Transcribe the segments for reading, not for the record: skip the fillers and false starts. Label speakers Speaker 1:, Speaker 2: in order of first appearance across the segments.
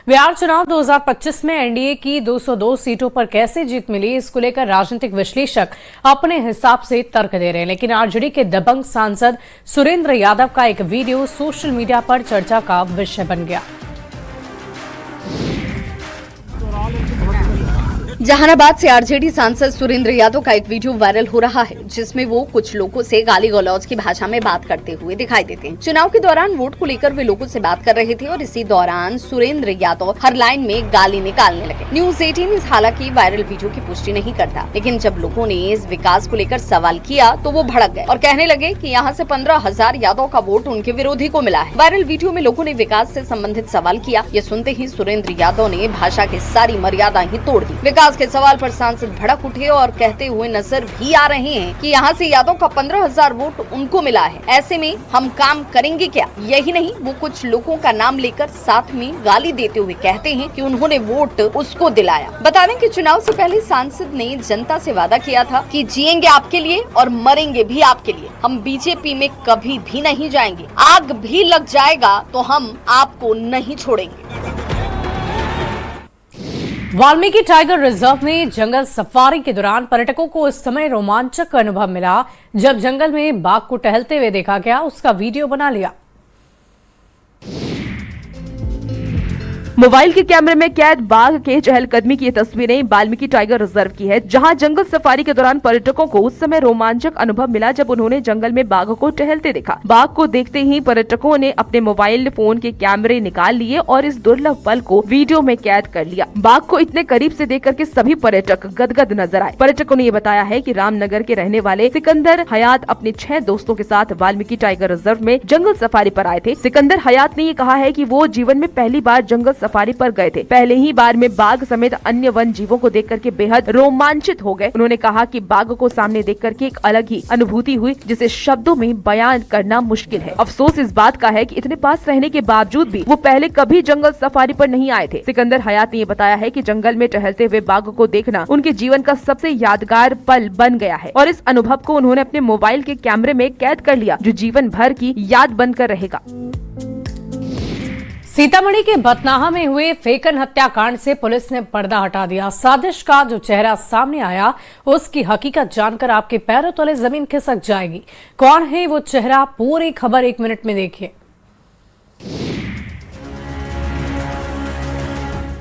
Speaker 1: बिहार चुनाव 2025 में एनडीए की 202 सीटों पर कैसे जीत मिली, इसको लेकर राजनीतिक विश्लेषक अपने हिसाब से तर्क दे रहे हैं। लेकिन आरजेडी के दबंग सांसद सुरेंद्र यादव का एक वीडियो सोशल मीडिया पर चर्चा का विषय बन गया।
Speaker 2: जहानाबाद से आरजेडी सांसद सुरेंद्र यादव का एक वीडियो वायरल हो रहा है, जिसमें वो कुछ लोगों से गाली गलौज की भाषा में बात करते हुए दिखाई देते हैं। चुनाव के दौरान वोट को लेकर वे लोगों से बात कर रहे थे और इसी दौरान सुरेंद्र यादव हर लाइन में गाली निकालने लगे। न्यूज 18 इस हालांकि वायरल वीडियो की पुष्टि नहीं करता, लेकिन जब लोगों ने इस विकास को लेकर सवाल किया तो वो भड़क गए और कहने लगे कि यहाँ से 15,000 यादव का वोट उनके विरोधी को मिला है। वायरल वीडियो में लोगों ने विकास से संबंधित सवाल किया। ये सुनते ही सुरेंद्र यादव ने भाषा की सारी मर्यादा ही तोड़ दी। विकास के सवाल पर सांसद भड़क उठे और कहते हुए नजर भी आ रहे हैं कि यहाँ से यादव का 15,000 वोट उनको मिला है, ऐसे में हम काम करेंगे क्या। यही नहीं, वो कुछ लोगों का नाम लेकर साथ में गाली देते हुए कहते हैं कि उन्होंने वोट उसको दिलाया। बता दें कि चुनाव से पहले सांसद ने जनता से वादा किया था कि जिएंगे आपके लिए और मरेंगे भी आपके लिए। हम बीजेपी में कभी भी नहीं जाएंगे, आग भी लग जाएगा तो हम आपको नहीं छोड़ेंगे।
Speaker 1: वाल्मीकि टाइगर रिजर्व में जंगल सफारी के दौरान पर्यटकों को उस समय रोमांचक अनुभव मिला जब जंगल में बाघ को टहलते हुए देखा गया। उसका वीडियो बना लिया।
Speaker 3: मोबाइल के कैमरे में कैद बाघ के चहलकदमी की ये तस्वीरें वाल्मीकि टाइगर रिजर्व की है, जहां जंगल सफारी के दौरान पर्यटकों को उस समय रोमांचक अनुभव मिला जब उन्होंने जंगल में बाघ को टहलते देखा। बाघ को देखते ही पर्यटकों ने अपने मोबाइल फोन के कैमरे निकाल लिए और इस दुर्लभ पल को वीडियो में कैद कर लिया। बाघ को इतने करीब से देख करके सभी पर्यटक गदगद नजर आए। पर्यटकों ने ये बताया है कि रामनगर के रहने वाले सिकंदर हयात अपने 6 दोस्तों के साथ वाल्मीकि टाइगर रिजर्व में जंगल सफारी पर आए थे। सिकंदर हयात ने ये कहा है कि वो जीवन में पहली बार जंगल सफारी पर गए थे। पहले ही बार में बाघ समेत अन्य वन जीवों को देख करके बेहद रोमांचित हो गए। उन्होंने कहा कि बाघ को सामने देख करके एक अलग ही अनुभूति हुई, जिसे शब्दों में बयान करना मुश्किल है। अफसोस इस बात का है कि इतने पास रहने के बावजूद भी वो पहले कभी जंगल सफारी पर नहीं आए थे। सिकंदर हयात ने ये बताया है कि जंगल में टहलते हुए बाघ को देखना उनके जीवन का सबसे यादगार पल बन गया है और इस अनुभव को उन्होंने अपने मोबाइल के कैमरे में कैद कर लिया, जो जीवन भर की याद बनकर रहेगा।
Speaker 1: सीतामढ़ी के बथनाहा में हुए फेकन हत्याकांड से पुलिस ने पर्दा हटा दिया। साजिश का जो चेहरा सामने आया, उसकी हकीकत जानकर आपके पैरों तले जमीन खिसक जाएगी। कौन है वो चेहरा, पूरी खबर 1 मिनट में देखिए।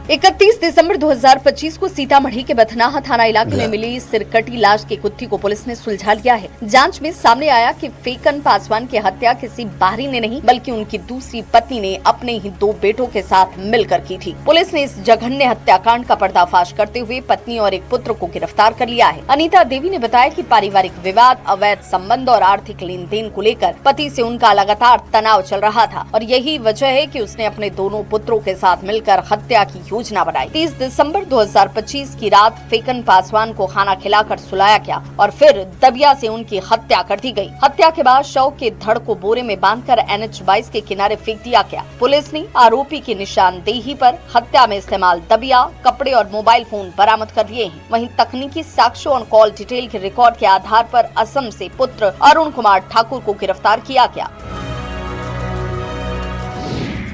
Speaker 2: 31 दिसंबर 2025 को सीतामढ़ी के बथनाहा थाना इलाके में मिली सिरकटी लाश की गुत्थी को पुलिस ने सुलझा लिया है। जांच में सामने आया कि फेकन पासवान की हत्या किसी बाहरी ने नहीं, बल्कि उनकी दूसरी पत्नी ने अपने ही 2 बेटों के साथ मिलकर की थी। पुलिस ने इस जघन्य हत्याकांड का पर्दाफाश करते हुए पत्नी और एक पुत्र को गिरफ्तार कर लिया है। अनीता देवी ने बताया कि पारिवारिक विवाद, अवैध संबंध और आर्थिक लेन देन को लेकर पति से उनका लगातार तनाव चल रहा था और यही वजह है कि उसने अपने दोनों पुत्रों के साथ मिलकर हत्या की योजना बनाई। 30 दिसंबर 2025 की रात फेकन पासवान को खाना खिलाकर सुलाया गया और फिर दबिया से उनकी हत्या कर दी गई। हत्या के बाद शव के धड़ को बोरे में बांधकर NH 22 के किनारे फेंक दिया गया। पुलिस ने आरोपी की निशानदेही पर हत्या में इस्तेमाल दबिया, कपड़े और मोबाइल फोन बरामद कर लिए हैं। वहीं तकनीकी साक्ष्यों और कॉल डिटेल के रिकॉर्ड के आधार पर असम से पुत्र अरुण कुमार ठाकुर को गिरफ्तार किया गया।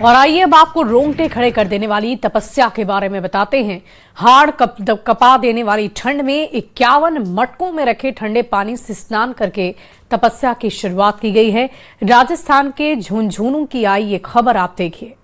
Speaker 1: और आइए अब आपको रोंगटे खड़े कर देने वाली तपस्या के बारे में बताते हैं। हाड़ कपा देने वाली ठंड में 51 मटकों में रखे ठंडे पानी से स्नान करके तपस्या की शुरुआत की गई है। राजस्थान के झुंझुनू की आई ये खबर आप देखिए।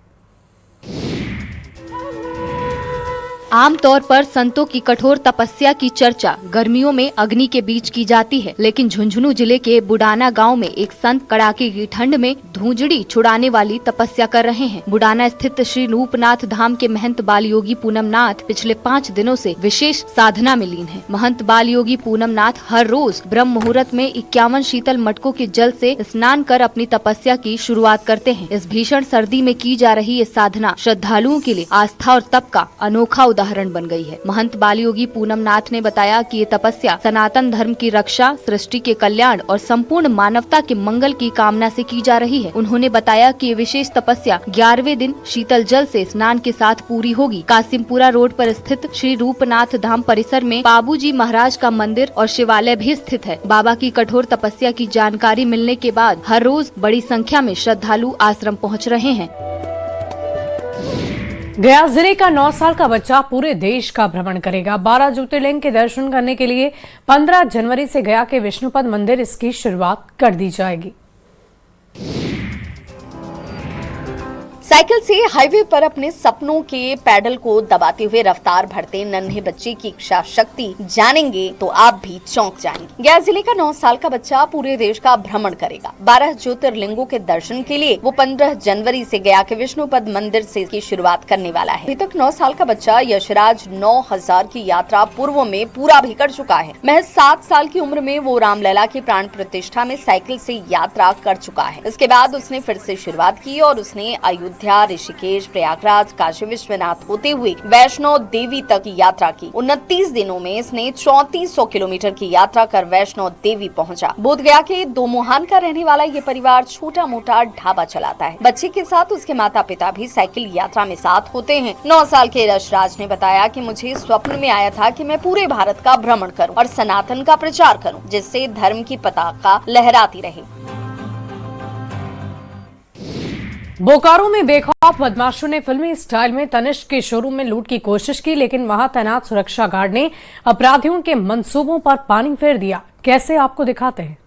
Speaker 4: आमतौर पर संतों की कठोर तपस्या की चर्चा गर्मियों में अग्नि के बीच की जाती है, लेकिन झुंझुनू जिले के बुडाना गांव में एक संत कड़ाके की ठंड में धूंजड़ी छुड़ाने वाली तपस्या कर रहे हैं। बुडाना स्थित श्री रूपनाथ धाम के महंत बाल योगी पूनम नाथ पिछले 5 दिनों से विशेष साधना में लीन हैं। महंत बाल योगी पूनम नाथ हर रोज ब्रह्म मुहूर्त में 51 शीतल मटकों के जल से स्नान कर अपनी तपस्या की शुरुआत करते हैं। इस भीषण सर्दी में की जा रही ये साधना श्रद्धालुओं के लिए आस्था और तप का अनोखा उदाहरण बन गई है। महंत बाल योगी पूनम नाथ ने बताया कि ये तपस्या सनातन धर्म की रक्षा, सृष्टि के कल्याण और संपूर्ण मानवता के मंगल की कामना से की जा रही है। उन्होंने बताया कि ये विशेष तपस्या 11वें दिन शीतल जल से स्नान के साथ पूरी होगी। कासिमपुरा रोड पर स्थित श्री रूपनाथ धाम परिसर में बाबूजी महाराज का मंदिर और शिवालय भी स्थित है। बाबा की कठोर तपस्या की जानकारी मिलने के बाद हर रोज बड़ी संख्या में श्रद्धालु आश्रम पहुँच रहे हैं।
Speaker 1: गया जिले का 9 साल का बच्चा पूरे देश का भ्रमण करेगा। 12 ज्योतिर्लिंग के दर्शन करने के लिए 15 जनवरी से गया के विष्णुपद मंदिर इसकी शुरुआत कर दी जाएगी।
Speaker 2: साइकिल से हाईवे पर अपने सपनों के पैडल को दबाते हुए रफ्तार भरते नन्हे बच्चे की इच्छा शक्ति जानेंगे तो आप भी चौंक जाएंगे। गया जिले का 9 साल का बच्चा पूरे देश का भ्रमण करेगा। 12 ज्योतिर्लिंगों के दर्शन के लिए वो 15 जनवरी से गया के विष्णुपद मंदिर से इसकी शुरुआत करने वाला है। अभी तक 9 साल का बच्चा यशराज 9000 की यात्रा पूर्व में पूरा भी कर चुका है। महज 7 साल की उम्र में वो रामलला की प्राण प्रतिष्ठा में साइकिल से यात्रा कर चुका है। इसके बाद उसने फिर से शुरुआत की और उसने अयोध्या, ऋषिकेश, प्रयागराज, काशी विश्वनाथ होते हुए वैष्णो देवी तक की यात्रा की। 29 दिनों में इसने 3400 किलोमीटर की यात्रा कर वैष्णो देवी पहुंचा। बोधगया के दोमुहान का रहने वाला ये परिवार छोटा मोटा ढाबा चलाता है। बच्चे के साथ उसके माता पिता भी साइकिल यात्रा में साथ होते हैं। 9 साल के यशराज ने बताया कि मुझे स्वप्न में आया था कि मैं पूरे भारत का भ्रमण करूं और सनातन का प्रचार करूं, जिससे धर्म की पताका लहराती रहे।
Speaker 1: बोकारो में बेखौफ बदमाशों ने फिल्मी स्टाइल में तनिष्क के शोरूम में लूट की कोशिश की, लेकिन वहां तैनात सुरक्षा गार्ड ने अपराधियों के मंसूबों पर पानी फेर दिया। कैसे, आपको दिखाते हैं।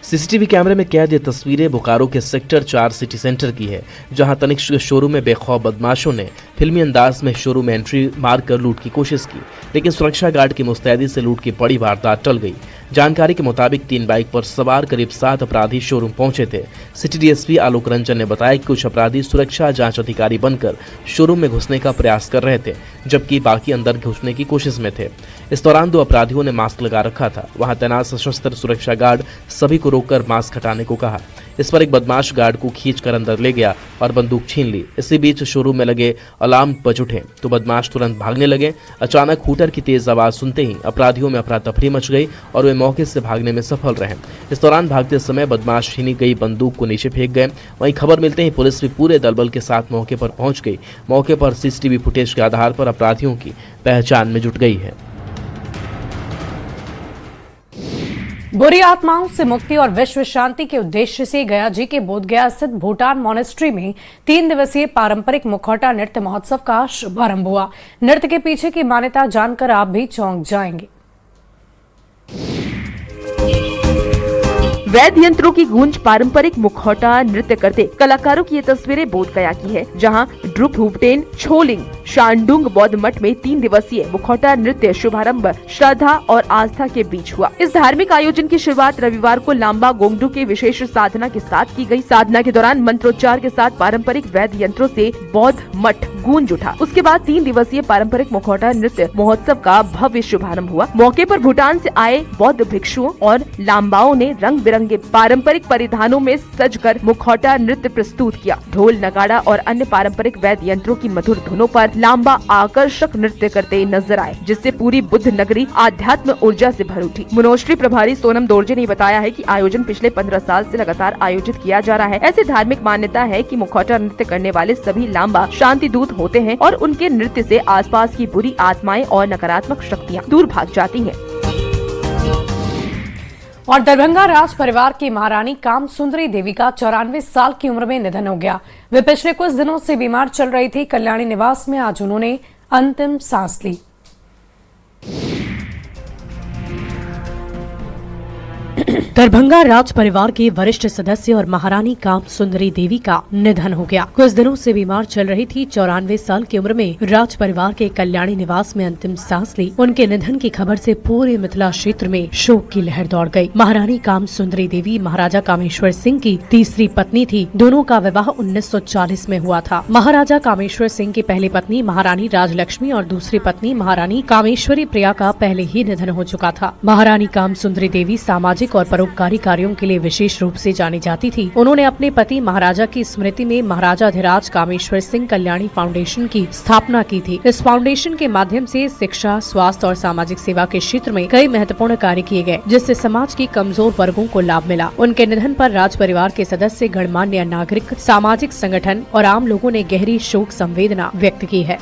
Speaker 5: सीसीटीवी कैमरे में कैद ये तस्वीरें बोकारो के सेक्टर 4 सिटी सेंटर की है, जहां तनिष्क के शोरूम में बेखौफ बदमाशों ने फिल्मी अंदाज में शोरूम में एंट्री मारकर लूट की कोशिश की, लेकिन सुरक्षा गार्ड की मुस्तैदी से लूट की बड़ी वारदात टल गई। जानकारी के मुताबिक 3 बाइक पर सवार करीब 7 अपराधी शोरूम पहुंचे थे। सिटी डीएसपी आलोक रंजन ने बताया कि कुछ अपराधी सुरक्षा जांच अधिकारी बनकर शोरूम में घुसने का प्रयास कर रहे थे, जबकि बाकी अंदर घुसने की कोशिश में थे। इस दौरान 2 अपराधियों ने मास्क लगा रखा था। वहां तैनात सशस्त्र सुरक्षा गार्ड सभी को रोककर मास्क हटाने को कहा। इस पर एक बदमाश गार्ड को खींचकर अंदर ले गया और बंदूक छीन ली। इसी बीच शोरूम में लगे अलार्म बज उठे तो बदमाश तुरंत भागने लगे। अचानक हूटर की तेज आवाज सुनते ही अपराधियों में अफरा तफरी मच गई और वे मौके से भागने में सफल रहे। इस दौरान भागते समय बदमाश छीनी गई बंदूक को नीचे फेंक गए। वहीं खबर मिलते ही पुलिस भी पूरे दलबल के साथ मौके पर पहुंच गई। मौके पर सीसीटीवी फुटेज के आधार पर अपराधियों की पहचान में जुट गई है।
Speaker 1: बुरी आत्माओं से मुक्ति और विश्व शांति के उद्देश्य से गया जी के बोधगया स्थित भूटान मॉनेस्ट्री में 3 दिवसीय पारंपरिक मुखौटा नृत्य महोत्सव का शुभारंभ हुआ। नृत्य के पीछे की मान्यता जानकर आप भी चौंक जाएंगे।
Speaker 3: वैद्य यंत्रों की गूंज पारंपरिक मुखौटा नृत्य करते कलाकारों की ये तस्वीरें बोधगया की है, जहां ड्रुप हुबटेन छोलिंग शांडुंग बौद्ध मठ में 3 दिवसीय मुखौटा नृत्य शुभारंभ श्रद्धा और आस्था के बीच हुआ। इस धार्मिक आयोजन की शुरुआत रविवार को लांबा गोंगडू के विशेष साधना के साथ की गई। साधना के दौरान मंत्रोच्चार के साथ पारंपरिक वैद्य यंत्रों से बौद्ध मठ गूंज उठा। उसके बाद 3 दिवसीय पारंपरिक मुखौटा नृत्य महोत्सव का भव्य शुभारंभ हुआ। मौके पर भूटान से आए बौद्ध भिक्षुओं और लांबाओं ने रंग बिरंगे पारंपरिक परिधानों में सजकर मुखौटा नृत्य प्रस्तुत किया। ढोल, नगाड़ा और अन्य पारंपरिक वैद्य यंत्रों की मधुर धुनों पर लांबा आकर्षक नृत्य करते नजर आए, जिससे पूरी बुद्ध नगरी आध्यात्म ऊर्जा से भर उठी। मोनेस्ट्री प्रभारी सोनम दोरजे ने बताया है कि आयोजन पिछले 15 साल से लगातार आयोजित किया जा रहा है। ऐसी धार्मिक मान्यता है कि मुखौटा नृत्य करने वाले सभी लांबा शांति दूत होते हैं और उनके नृत्य से आसपास की बुरी आत्माएं और नकारात्मक शक्तियां दूर भाग जाती हैं।
Speaker 1: और दरभंगा राज परिवार की महारानी कामसुंदरी देवी का 94 साल की उम्र में निधन हो गया। वे पिछले कुछ दिनों से बीमार चल रही थी। कल्याणी निवास में आज उन्होंने अंतिम सांस ली। दरभंगा राज परिवार के वरिष्ठ सदस्य और महारानी कामसुंदरी देवी का निधन हो गया। कुछ दिनों से बीमार चल रही थी। 94 साल की उम्र में राज परिवार के कल्याणी निवास में अंतिम सांस ली। उनके निधन की खबर से पूरे मिथिला क्षेत्र में शोक की लहर दौड़ गई। महारानी कामसुंदरी देवी महाराजा कामेश्वर सिंह की तीसरी पत्नी थी। दोनों का विवाह 1940 में हुआ था। महाराजा कामेश्वर सिंह की पहली पत्नी महारानी राजलक्ष्मी और दूसरी पत्नी महारानी कामेश्वरी प्रिया का पहले ही निधन हो चुका था। महारानी कामसुंदरी देवी सामाजिक और परोपकारी कार्यों के लिए विशेष रूप से जानी जाती थी। उन्होंने अपने पति महाराजा की स्मृति में महाराजाधिराज कामेश्वर सिंह कल्याणी फाउंडेशन की स्थापना की थी। इस फाउंडेशन के माध्यम से शिक्षा, स्वास्थ्य और सामाजिक सेवा के क्षेत्र में कई महत्वपूर्ण कार्य किए गए, जिससे समाज की कमजोर वर्गों को लाभ मिला। उनके निधन पर राज परिवार के सदस्य, गणमान्य नागरिक, सामाजिक संगठन और आम लोगों ने गहरी शोक संवेदना व्यक्त की है।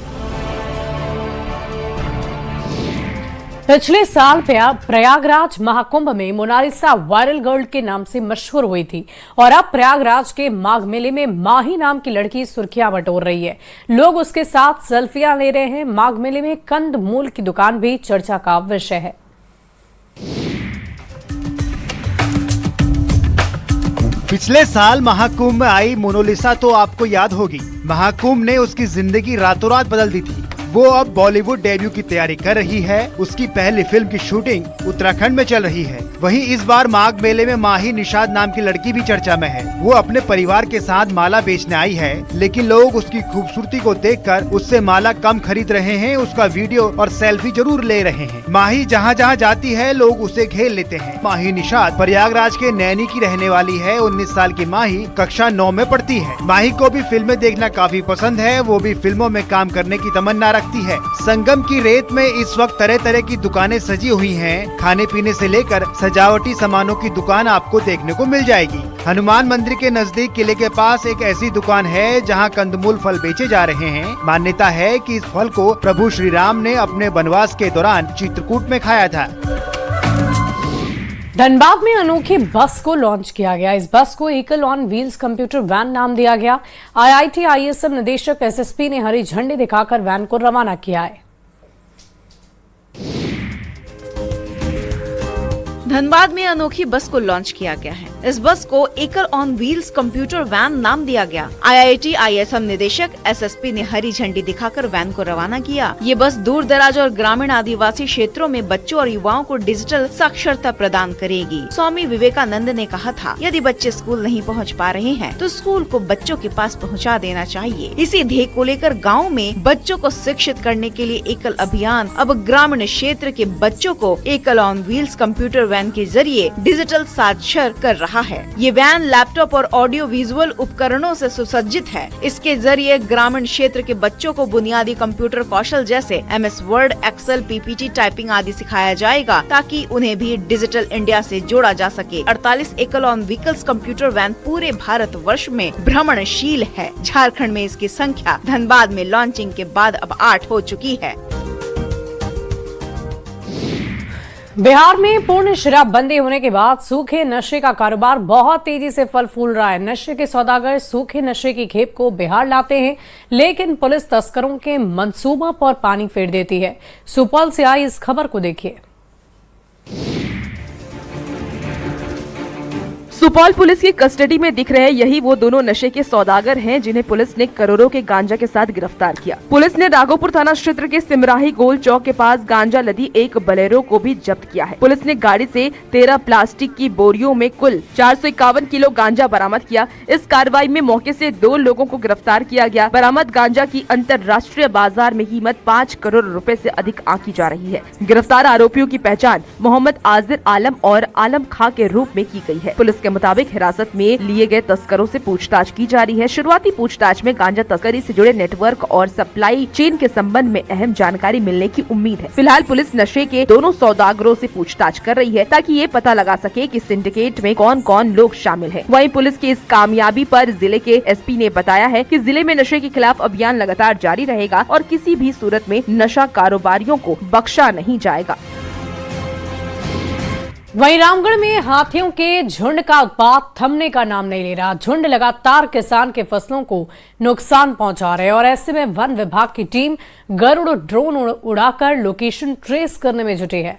Speaker 1: पिछले साल प्रयागराज महाकुंभ में मोनालिसा वायरल गर्ल के नाम से मशहूर हुई थी और अब प्रयागराज के माघ मेले में माही नाम की लड़की सुर्खियां बटोर रही है। लोग उसके साथ सेल्फियां ले रहे हैं। माघ मेले में कंद मूल की दुकान भी चर्चा का विषय है।
Speaker 6: पिछले साल महाकुंभ में आई मोनालिसा तो आपको याद होगी। महाकुंभ ने उसकी जिंदगी रातों रात बदल दी थी। वो अब बॉलीवुड डेब्यू की तैयारी कर रही है। उसकी पहली फिल्म की शूटिंग उत्तराखंड में चल रही है। वहीं इस बार माघ मेले में माही निषाद नाम की लड़की भी चर्चा में है। वो अपने परिवार के साथ माला बेचने आई है, लेकिन लोग उसकी खूबसूरती को देखकर उससे माला कम खरीद रहे हैं। उसका वीडियो और सेल्फी जरूर ले रहे हैं। माही जहाँ जहाँ जाती है लोग उसे घेर लेते हैं। माही निषाद प्रयागराज के नैनी की रहने वाली है। 19 साल की माही कक्षा 9 में पढ़ती है। माही को भी फिल्में देखना काफी पसंद है। वो भी फिल्मों में काम करने की तमन्ना रखती है। संगम की रेत में इस वक्त तरह तरह की दुकानें सजी हुई हैं। खाने पीने से लेकर सजावटी सामानों की दुकान आपको देखने को मिल जाएगी। हनुमान मंदिर के नजदीक किले के पास एक ऐसी दुकान है जहां कंदमूल फल बेचे जा रहे हैं। मान्यता है कि इस फल को प्रभु श्री राम ने अपने वनवास के दौरान चित्रकूट में खाया था।
Speaker 1: धनबाद में अनोखी बस को लॉन्च किया गया। इस बस को एकल ऑन व्हील्स कंप्यूटर वैन नाम दिया गया। IIT ISM निदेशक SSP ने हरी झंडी दिखाकर वैन को रवाना किया है।
Speaker 7: धनबाद में अनोखी बस को लॉन्च किया गया है। इस बस को एकल ऑन व्हील्स कंप्यूटर वैन नाम दिया गया। IIT ISM निदेशक SSP ने हरी झंडी दिखाकर वैन को रवाना किया। ये बस दूर दराज और ग्रामीण आदिवासी क्षेत्रों में बच्चों और युवाओं को डिजिटल साक्षरता प्रदान करेगी। स्वामी विवेकानंद ने कहा था, यदि बच्चे स्कूल नहीं पहुंच पा रहे हैं तो स्कूल को बच्चों के पास पहुंचा देना चाहिए। इसी ध्येय को लेकर गाँव में बच्चों को शिक्षित करने के लिए एकल अभियान अब ग्रामीण क्षेत्र के बच्चों को एकल ऑन व्हील्स कंप्यूटर वैन के जरिए डिजिटल साक्षर कर रहा है। ये वैन लैपटॉप और ऑडियो विजुअल उपकरणों से सुसज्जित है। इसके जरिए ग्रामीण क्षेत्र के बच्चों को बुनियादी कंप्यूटर कौशल जैसे MS Word, Excel, PPT, typing आदि सिखाया जाएगा ताकि उन्हें भी डिजिटल इंडिया से जोड़ा जा सके। 48 एकल ऑन व्हीकल्स कंप्यूटर वैन पूरे भारत वर्ष में भ्रमणशील है। झारखंड में इसकी संख्या धनबाद में लॉन्चिंग के बाद अब 8 हो चुकी है।
Speaker 1: बिहार में पूर्ण शराबबंदी होने के बाद सूखे नशे का कारोबार बहुत तेजी से फल फूल रहा है। नशे के सौदागर सूखे नशे की खेप को बिहार लाते हैं, लेकिन पुलिस तस्करों के मंसूबों पर पानी फेर देती है। सुपौल से आई इस खबर को देखिए।
Speaker 3: सुपौल पुलिस की कस्टडी में दिख रहे यही वो दोनों नशे के सौदागर हैं जिन्हें पुलिस ने करोड़ों के गांजा के साथ गिरफ्तार किया। पुलिस ने राघोपुर थाना क्षेत्र के सिमराही गोल चौक के पास गांजा लदी एक बलेरो को भी जब्त किया है। पुलिस ने गाड़ी से 13 प्लास्टिक की बोरियों में कुल 451 किलो गांजा बरामद किया। इस कार्रवाई में मौके से 2 लोगों को गिरफ्तार किया गया। बरामद गांजा की अंतर्राष्ट्रीय बाजार में कीमत 5 करोड़ रुपए से अधिक आंकी जा रही है। गिरफ्तार आरोपियों की पहचान मोहम्मद आजिर आलम और आलम खां के रूप में की गई है। पुलिस के मुताबिक हिरासत में लिए गए तस्करों से पूछताछ की जा रही है। शुरुआती पूछताछ में गांजा तस्करी से जुड़े नेटवर्क और सप्लाई चेन के संबंध में अहम जानकारी मिलने की उम्मीद है। फिलहाल पुलिस नशे के दोनों सौदागरों से पूछताछ कर रही है ताकि ये पता लगा सके कि सिंडिकेट में कौन कौन लोग शामिल हैं। वहीं पुलिस की इस कामयाबी पर जिले के SP ने बताया है कि जिले में नशे के खिलाफ अभियान लगातार जारी रहेगा और किसी भी सूरत में नशा कारोबारियों को बख्शा नहीं जाएगा।
Speaker 1: वहीं रामगढ़ में हाथियों के झुंड का उत्पात थमने का नाम नहीं ले रहा। झुंड लगातार किसान के फसलों को नुकसान पहुंचा रहे और ऐसे में वन विभाग की टीम गरुड़ ड्रोन उड़ाकर लोकेशन ट्रेस करने में जुटी है।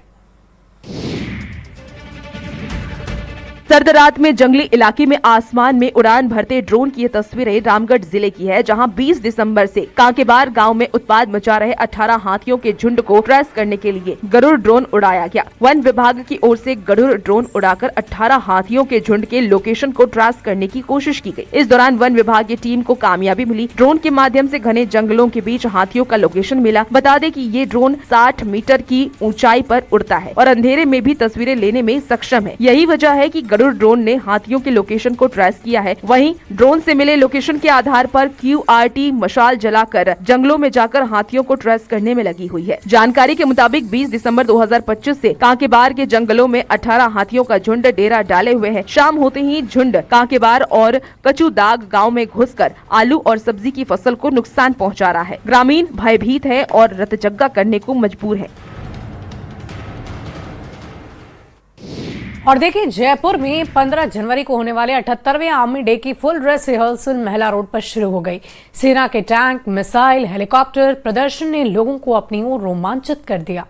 Speaker 3: सर्द रात में जंगली इलाके में आसमान में उड़ान भरते ड्रोन की ये तस्वीरें रामगढ़ जिले की है, जहां 20 दिसंबर से कांकेबार गांव में उत्पाद मचा रहे 18 हाथियों के झुंड को ट्रेस करने के लिए गरुड़ ड्रोन उड़ाया गया। वन विभाग की ओर से गरुड़ ड्रोन उड़ाकर 18 हाथियों के झुंड के लोकेशन को ट्रेस करने की कोशिश की गई। इस दौरान वन विभाग की टीम को कामयाबी मिली। ड्रोन के माध्यम से घने जंगलों के बीच हाथियों का लोकेशन मिला। बता दें कि ये ड्रोन 60 मीटर की ऊंचाई पर उड़ता है और अंधेरे में भी तस्वीरें लेने में सक्षम है। यही वजह है कि गरुड़ ड्रोन ने हाथियों के लोकेशन को ट्रेस किया है। वहीं ड्रोन से मिले लोकेशन के आधार पर QRT मशाल जलाकर जंगलों में जाकर हाथियों को ट्रेस करने में लगी हुई है। जानकारी के मुताबिक 20 दिसंबर 2025 से कांकेबार के जंगलों में 18 हाथियों का झुंड डेरा डाले हुए है। शाम होते ही झुंड कांकेबार और कचूदाग गाँव में घुसकर आलू और सब्जी की फसल को नुकसान पहुँचा रहा है। ग्रामीण भयभीत है और रतजग्गा करने को मजबूर है।
Speaker 1: और देखिए, जयपुर में 15 जनवरी को होने वाले 78वें आर्मी डे की फुल ड्रेस रिहर्सल महिला रोड पर शुरू हो गई। सेना के टैंक, मिसाइल, हेलीकॉप्टर प्रदर्शन ने लोगों को अपनी ओर रोमांचित कर दिया।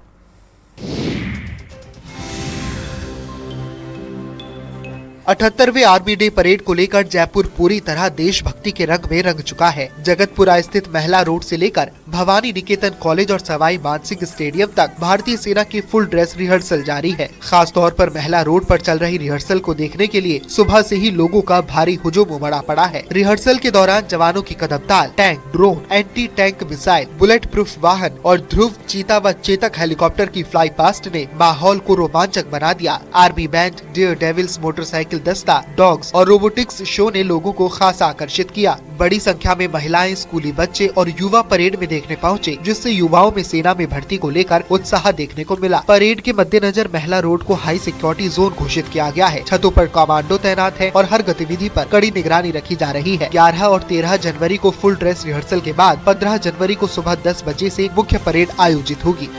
Speaker 8: 78वें आर्मी डे परेड को लेकर जयपुर पूरी तरह देशभक्ति के रंग में रंग चुका है। जगतपुरा स्थित महिला रोड से लेकर भवानी निकेतन कॉलेज और सवाई मानसिंह स्टेडियम तक भारतीय सेना की फुल ड्रेस रिहर्सल जारी है। खास तौर पर महिला रोड पर चल रही रिहर्सल को देखने के लिए सुबह से ही लोगों का भारी हुजूम उमड़ा पड़ा है। रिहर्सल के दौरान जवानों की कदमताल, tank, drone, anti tank missile, bullet proof वाहन और ध्रुव, चीता व चेतक हेलीकॉप्टर की फ्लाई पास्ट ने माहौल को रोमांचक बना दिया। Army band, dare devils motorcycle दस्ता, डॉग्स और रोबोटिक्स शो ने लोगों को खासा आकर्षित किया। बड़ी संख्या में महिलाएं, स्कूली बच्चे और युवा परेड में देखने पहुंचे, जिससे युवाओं में सेना में भर्ती को लेकर उत्साह देखने को मिला। परेड के मद्देनजर महिला रोड को हाई सिक्योरिटी जोन घोषित किया गया है। छतों पर कमांडो तैनात है और हर गतिविधि पर कड़ी निगरानी रखी जा रही है। 11 और 13 जनवरी को फुल ड्रेस रिहर्सल के बाद 15 जनवरी को सुबह 10 बजे से मुख्य परेड आयोजित होगी।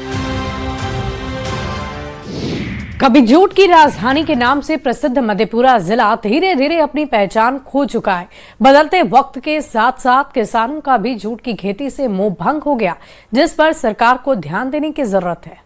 Speaker 1: कभी जूट की राजधानी के नाम से प्रसिद्ध मधेपुरा जिला धीरे धीरे अपनी पहचान खो चुका है। बदलते वक्त के साथ साथ किसानों का भी जूट की खेती से मोह भंग हो गया, जिस पर सरकार को ध्यान देने की जरूरत है।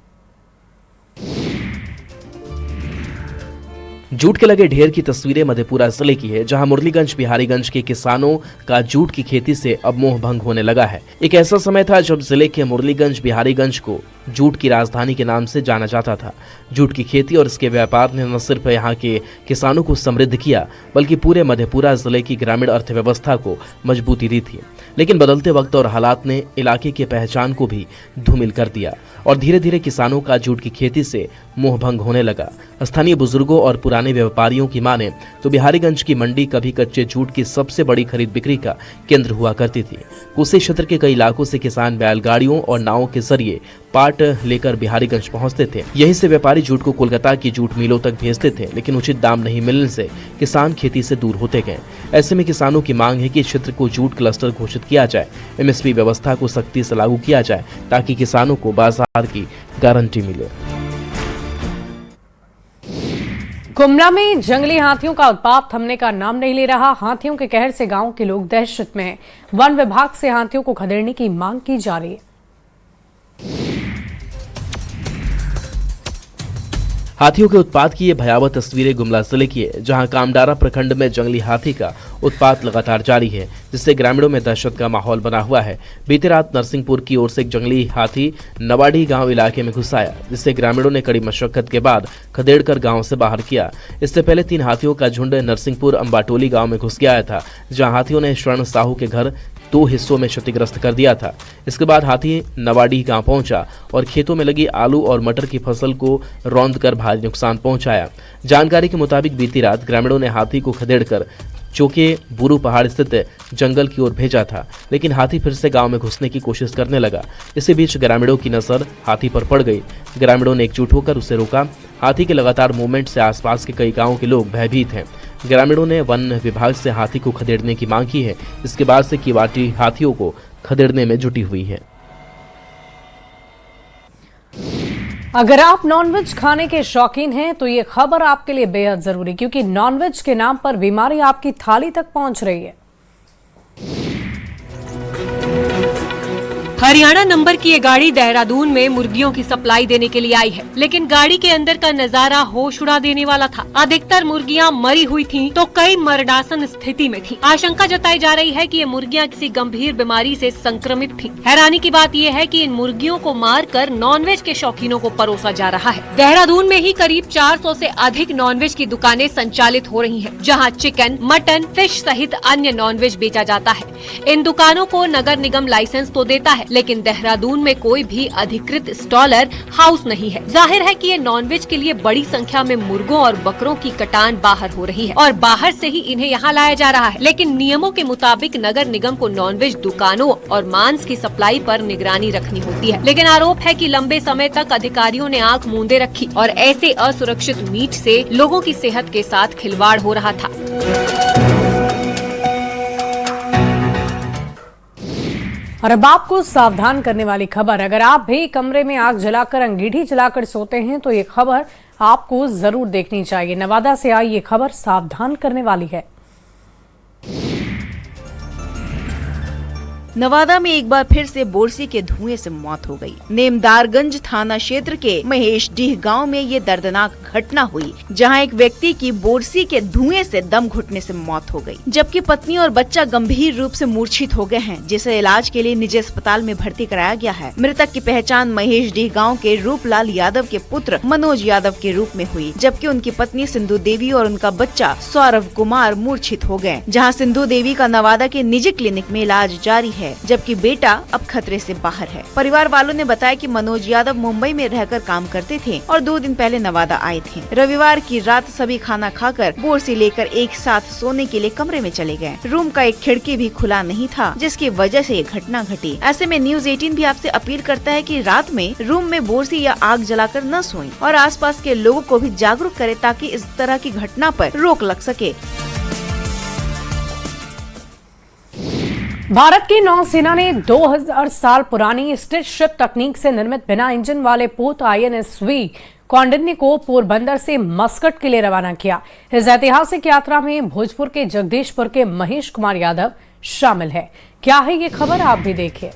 Speaker 5: जूट के लगे ढेर की तस्वीरें मधेपुरा जिले की है, जहां मुरलीगंज बिहारीगंज के किसानों का जूट की खेती से अब मोह भंग होने लगा है। एक ऐसा समय था जब जिले के मुरलीगंज बिहारीगंज को जूट की राजधानी के नाम से जाना जाता था। जूट की खेती और इसके व्यापार ने न सिर्फ यहाँ के किसानों को समृद्ध किया, बल्कि पूरे मधेपुरा जिले की ग्रामीण अर्थव्यवस्था को मजबूती दी थी। लेकिन बदलते वक्त और हालात ने इलाके की पहचान को भी धूमिल कर दिया और धीरे धीरे किसानों का जूट की खेती से मोह भंग होने लगा। स्थानीय बुजुर्गों और पुराने व्यापारियों की माने तो बिहारीगंज की मंडी कभी कच्चे जूट की सबसे बड़ी खरीद बिक्री का केंद्र हुआ करती थी। कोसी क्षेत्र के कई इलाकों से किसान बैलगाड़ियों और नावों के जरिए पाट लेकर बिहारीगंज पहुंचते थे। यहीं से व्यापारी जूट को कोलकाता की जूट मिलों तक भेजते थे, लेकिन उचित दाम नहीं मिलने से किसान खेती से दूर होते गए। ऐसे में किसानों की मांग है कि इस क्षेत्र को जूट क्लस्टर घोषित किया जाए, एमएसपी व्यवस्था को सख्ती से लागू किया जाए, ताकि किसानों को बाजार की गारंटी मिले।
Speaker 1: गुमला में जंगली हाथियों का उत्पात थमने का नाम नहीं ले रहा। हाथियों के कहर से गांव के लोग दहशत में हैं। वन विभाग से हाथियों को खदेड़ने की मांग की जा रही है।
Speaker 5: हाथियों के उत्पात की ये भयावह तस्वीरें गुमला जिले की है, जहां कामडारा प्रखंड में जंगली हाथी का उत्पात लगातार जारी है, जिससे ग्रामीणों में दहशत का माहौल बना हुआ है। बीती रात नरसिंहपुर की ओर से एक जंगली हाथी नवाड़ी गांव इलाके में घुस आया, जिससे ग्रामीणों ने कड़ी मशक्कत के बाद खदेड़कर गांव से बाहर किया। इससे पहले 3 हाथियों का झुंड नरसिंहपुर अंबाटोली गांव में घुस गया था, जहां हाथियों ने स्वर्ण साहू के घर 2 हिस्सों में क्षतिग्रस्त कर दिया था। इसके बाद हाथी नवाड़ी गांव पहुंचा और खेतों में लगी आलू और मटर की फसल को रौंदकर भारी नुकसान पहुंचाया। जानकारी के मुताबिक बीती रात ग्रामीणों ने हाथी को खदेड़कर चौके बुरू पहाड़ स्थित जंगल की ओर भेजा था, लेकिन हाथी फिर से गांव में घुसने की कोशिश करने लगा। इसी बीच ग्रामीणों की नजर हाथी पर पड़ गई। ग्रामीणों ने एकजुट होकर उसे रोका। हाथी के लगातार मूवमेंट से आसपास के कई गांवों के लोग भयभीत हैं। ग्रामीणों ने वन विभाग से हाथी को खदेड़ने की मांग की है। इसके बाद से किवाटी हाथियों को खदेड़ने में जुटी हुई है।
Speaker 1: अगर आप नॉनवेज खाने के शौकीन हैं तो ये खबर आपके लिए बेहद जरूरी, क्योंकि नॉनवेज के नाम पर बीमारी आपकी थाली तक पहुंच रही है।
Speaker 9: हरियाणा नंबर की ये गाड़ी देहरादून में मुर्गियों की सप्लाई देने के लिए आई है, लेकिन गाड़ी के अंदर का नजारा होश उड़ा देने वाला था। अधिकतर मुर्गियां मरी हुई थीं, तो कई मरणासन स्थिति में थीं। आशंका जताई जा रही है कि ये मुर्गियां किसी गंभीर बीमारी से संक्रमित थीं। हैरानी की बात यह है कि इन मुर्गियों को मारकर नॉनवेज के शौकीनों को परोसा जा रहा है। देहरादून में ही करीब 400 से अधिक नॉनवेज की दुकानें संचालित हो रही है, जहाँ चिकन, मटन, फिश सहित अन्य नॉनवेज बेचा जाता है। इन दुकानों को नगर निगम लाइसेंस तो देता है, लेकिन देहरादून में कोई भी अधिकृत स्टॉलर हाउस नहीं है। जाहिर है कि ये नॉनवेज के लिए बड़ी संख्या में मुर्गों और बकरों की कटान बाहर हो रही है और बाहर से ही इन्हें यहाँ लाया जा रहा है। लेकिन नियमों के मुताबिक नगर निगम को नॉनवेज दुकानों और मांस की सप्लाई पर निगरानी रखनी होती है। लेकिन आरोप है कि लंबे समय तक अधिकारियों ने आंख मूंदे रखी और ऐसे असुरक्षित मीट से लोगों की सेहत के साथ खिलवाड़ हो रहा था।
Speaker 1: और अब आपको सावधान करने वाली खबर, अगर आप भी कमरे में आग जलाकर अंगीठी जलाकर सोते हैं तो ये खबर आपको जरूर देखनी चाहिए। नवादा से आई ये खबर सावधान करने वाली है।
Speaker 7: नवादा में एक बार फिर से बोरसी के धुएं से मौत हो गई। नेमदारगंज थाना क्षेत्र के महेशडीह गांव में ये दर्दनाक घटना हुई, जहां एक व्यक्ति की बोरसी के धुएं से दम घुटने से मौत हो गई, जबकि पत्नी और बच्चा गंभीर रूप से मूर्छित हो गए हैं, जिसे इलाज के लिए निजी अस्पताल में भर्ती कराया गया है। मृतक की पहचान महेशडीह गाँव के रूपलाल यादव के पुत्र मनोज यादव के रूप में हुई, जबकि उनकी पत्नी सिंधु देवी और उनका बच्चा सौरभ कुमार मूर्छित हो गए, जहाँ सिंधु देवी का नवादा के निजी क्लिनिक में इलाज जारी है, जबकि बेटा अब खतरे से बाहर है। परिवार वालों ने बताया कि मनोज यादव मुंबई में रहकर काम करते थे और 2 दिन पहले नवादा आए थे। रविवार की रात सभी खाना खाकर बोरसी लेकर एक साथ सोने के लिए कमरे में चले गए। रूम का एक खिड़की भी खुला नहीं था, जिसकी वजह से ये घटना घटी। ऐसे में न्यूज 18 भी आपसे अपील करता है कि रात में रूम में बोरसी या आग जलाकर न सोएं और आसपास के लोगों को भी जागरूक करें, ताकि इस तरह की घटना पर रोक लग सके।
Speaker 1: भारत की नौसेना ने 2000 साल पुरानी स्टिच शिप तकनीक से निर्मित बिना इंजन वाले पोत INSV कौंडिन्य को पोरबंदर से मस्कट के लिए रवाना किया। इस ऐतिहासिक यात्रा में भोजपुर के जगदीशपुर के महेश कुमार यादव शामिल है। क्या है ये खबर, आप भी देखिए।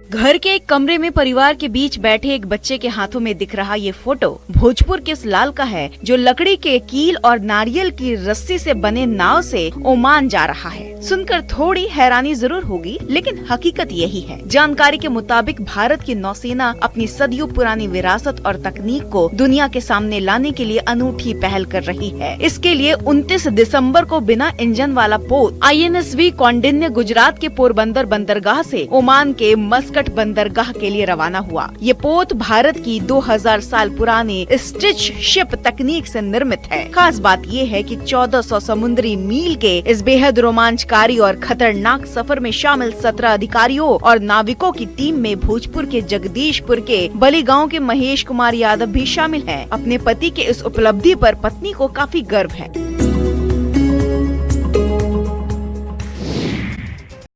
Speaker 7: घर के एक कमरे में परिवार के बीच बैठे एक बच्चे के हाथों में दिख रहा ये फोटो भोजपुर के उस लाल का है, जो लकड़ी के कील और नारियल की रस्सी से बने नाव से ओमान जा रहा है। सुनकर थोड़ी हैरानी जरूर होगी, लेकिन हकीकत यही है। जानकारी के मुताबिक भारत की नौसेना अपनी सदियों पुरानी विरासत और तकनीक को दुनिया के सामने लाने के लिए अनूठी पहल कर रही है। इसके लिए 29 दिसंबर को बिना इंजन वाला पोत INSV कौंडिन्य गुजरात के पोरबंदर बंदरगाह से ओमान के मस्कट बंदरगाह के लिए रवाना हुआ। ये पोत भारत की 2000 साल पुरानी स्टिच शिप तकनीक से निर्मित है। खास बात ये है कि 1400 समुद्री मील के इस बेहद रोमांचकारी और खतरनाक सफर में शामिल 17 अधिकारियों और नाविकों की टीम में भोजपुर के जगदीशपुर के बली गाँव के महेश कुमार यादव भी शामिल है। अपने पति के इस उपलब्धि पर पत्नी को काफी गर्व है।